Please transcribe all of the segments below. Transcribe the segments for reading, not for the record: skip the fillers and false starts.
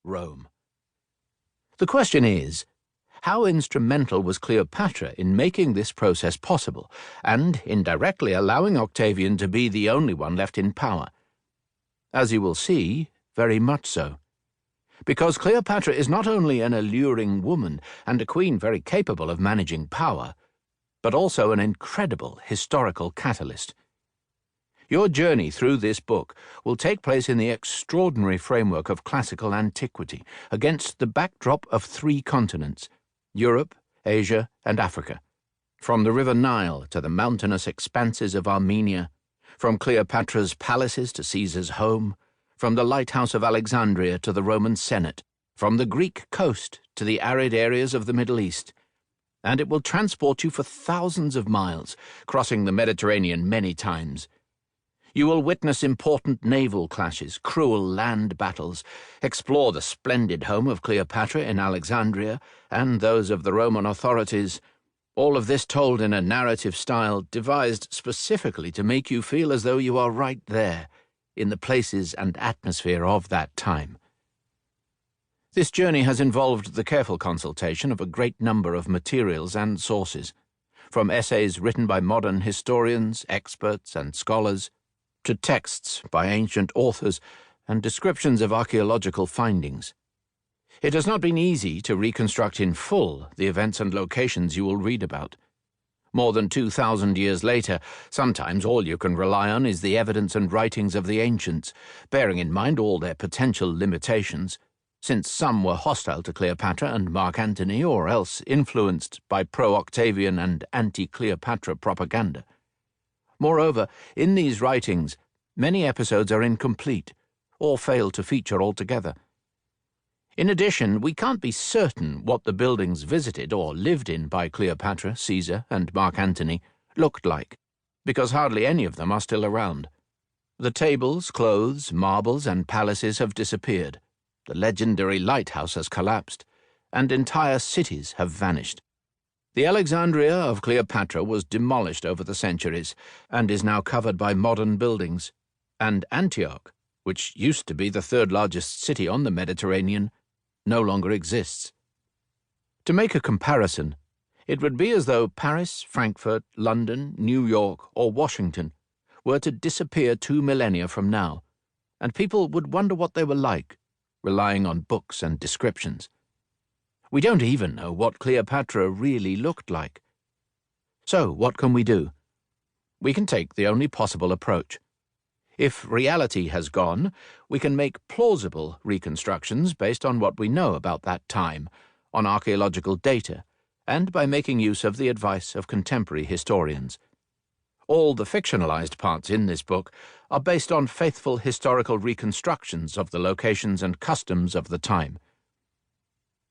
Rome. The question is, how instrumental was Cleopatra in making this process possible, and indirectly allowing Octavian to be the only one left in power? As you will see, very much so. Because Cleopatra is not only an alluring woman and a queen very capable of managing power, but also an incredible historical catalyst. Your journey through this book will take place in the extraordinary framework of classical antiquity, against the backdrop of 3 continents, Europe, Asia, and Africa, from the river Nile to the mountainous expanses of Armenia, from Cleopatra's palaces to Caesar's home, from the lighthouse of Alexandria to the Roman Senate, from the Greek coast to the arid areas of the Middle East, and it will transport you for thousands of miles, crossing the Mediterranean many times. You will witness important naval clashes, cruel land battles, explore the splendid home of Cleopatra in Alexandria and those of the Roman authorities, all of this told in a narrative style devised specifically to make you feel as though you are right there, in the places and atmosphere of that time. This journey has involved the careful consultation of a great number of materials and sources, from essays written by modern historians, experts, and scholars, to texts by ancient authors and descriptions of archaeological findings. It has not been easy to reconstruct in full the events and locations you will read about. More than 2,000 years later, sometimes all you can rely on is the evidence and writings of the ancients, bearing in mind all their potential limitations, since some were hostile to Cleopatra and Mark Antony, or else influenced by pro-Octavian and anti-Cleopatra propaganda. Moreover, in these writings, many episodes are incomplete, or fail to feature altogether. In addition, we can't be certain what the buildings visited or lived in by Cleopatra, Caesar, and Mark Antony looked like, because hardly any of them are still around. The tables, clothes, marbles, and palaces have disappeared, the legendary lighthouse has collapsed, and entire cities have vanished. The Alexandria of Cleopatra was demolished over the centuries and is now covered by modern buildings, and Antioch, which used to be the 3rd largest city on the Mediterranean, no longer exists. To make a comparison, it would be as though Paris, Frankfurt, London, New York, or Washington were to disappear 2 millennia from now, and people would wonder what they were like, relying on books and descriptions. We don't even know what Cleopatra really looked like. So what can we do? We can take the only possible approach. If reality has gone, we can make plausible reconstructions based on what we know about that time, on archaeological data, and by making use of the advice of contemporary historians. All the fictionalized parts in this book are based on faithful historical reconstructions of the locations and customs of the time.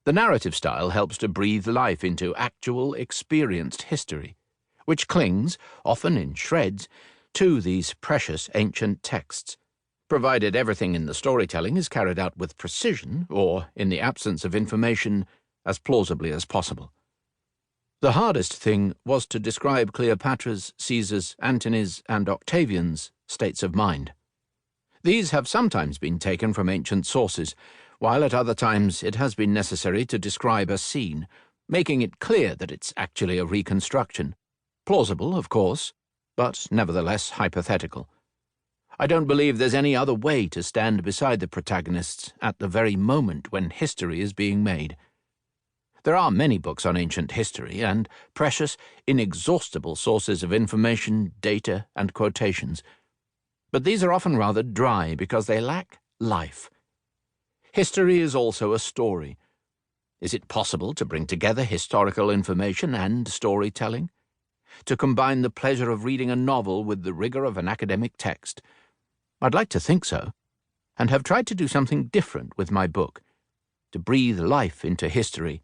The narrative style helps to breathe life into actual, experienced history, which clings, often in shreds, to these precious ancient texts, provided everything in the storytelling is carried out with precision, or, in the absence of information, as plausibly as possible. The hardest thing was to describe Cleopatra's, Caesar's, Antony's, and Octavian's states of mind. These have sometimes been taken from ancient sources, while at other times it has been necessary to describe a scene, making it clear that it's actually a reconstruction. Plausible, of course, but nevertheless hypothetical. I don't believe there's any other way to stand beside the protagonists at the very moment when history is being made. There are many books on ancient history and precious, inexhaustible sources of information, data, and quotations, but these are often rather dry because they lack life. History is also a story. Is it possible to bring together historical information and storytelling? To combine the pleasure of reading a novel with the rigor of an academic text? I'd like to think so, and have tried to do something different with my book, to breathe life into history,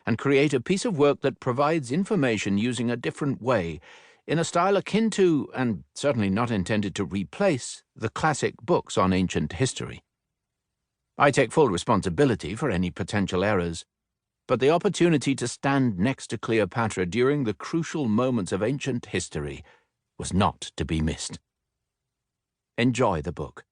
and create a piece of work that provides information using a different way, in a style akin to, and certainly not intended to replace, the classic books on ancient history. I take full responsibility for any potential errors, but the opportunity to stand next to Cleopatra during the crucial moments of ancient history was not to be missed. Enjoy the book.